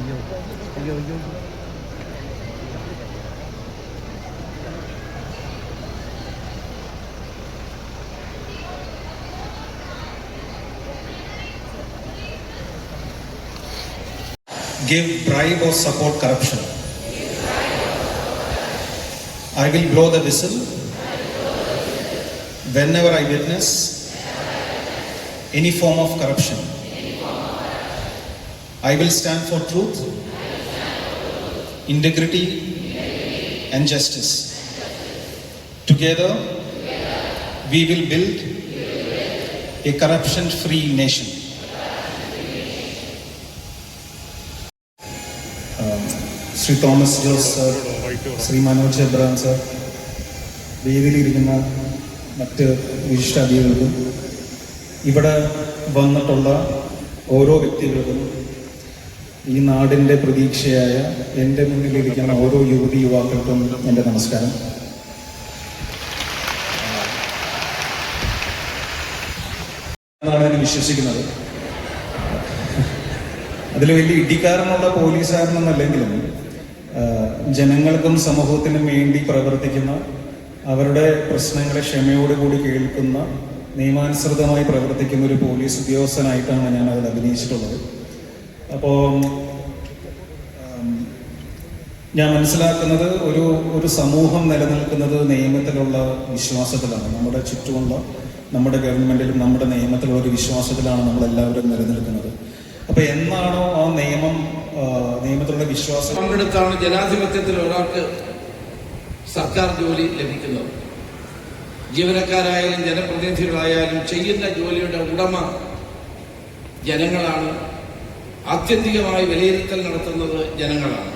Give, bribe or support corruption. I will blow the whistle whenever I witness any form of corruption. I will stand for truth, integrity and justice. Together, we will build a corruption-free nation. Shri Thomas Jose sir, Shri Manoj Abraham sir, വേദിയിലിരിക്കുന്ന മറ്റ് വിശിഷ്ടാതിഥികൾക്കും ഇവിടെ വന്നിട്ടുള്ള ഓരോ വ്യക്തികൾക്കും ഈ നാടിൻ്റെ പ്രതീക്ഷയായ എൻ്റെ മുന്നിലിരിക്കുന്ന ഓരോ യുവതി യുവാക്കൾക്കും എൻ്റെ നമസ്കാരം. എന്നാണ് ഞാൻ വിശ്വസിക്കുന്നത്. അതിൽ വലിയ ഇടിക്കാരനുള്ള പോലീസുകാരനൊന്നല്ലെങ്കിലും ജനങ്ങൾക്കും സമൂഹത്തിനും വേണ്ടി പ്രവർത്തിക്കുന്ന, അവരുടെ പ്രശ്നങ്ങളെ ക്ഷമയോടുകൂടി കേൾക്കുന്ന, നിയമാനുസൃതമായി പ്രവർത്തിക്കുന്ന ഒരു പോലീസ് ഉദ്യോഗസ്ഥനായിട്ടാണ് ഞാൻ അതിൽ അഭിനയിച്ചിട്ടുള്ളത്. അപ്പോൾ ഞാൻ മനസ്സിലാക്കുന്നത് ഒരു സമൂഹം നിലനിൽക്കുന്നത് നിയമത്തിലുള്ള വിശ്വാസത്തിലാണ്. നമ്മുടെ ചുറ്റുമുള്ള നമ്മുടെ ഗവൺമെന്റിലും നമ്മുടെ നിയമത്തിലുള്ള ഒരു വിശ്വാസത്തിലാണ് നമ്മളെല്ലാവരും നിലനിൽക്കുന്നത്. അപ്പൊ എന്നാണോ ആ നിയമത്തിലുള്ള വിശ്വാസം പങ്കെടുത്താണ് ജനാധിപത്യത്തിൽ ഒരാൾക്ക് സർക്കാർ ജോലി ലഭിക്കുന്നത്. ജീവനക്കാരായാലും ജനപ്രതിനിധികളായാലും ചെയ്യുന്ന ജോലിയുടെ ഉടമ ജനങ്ങളാണ്. ആത്യന്തികമായി വിലയിരുത്തൽ നടത്തുന്നത് ജനങ്ങളാണ്.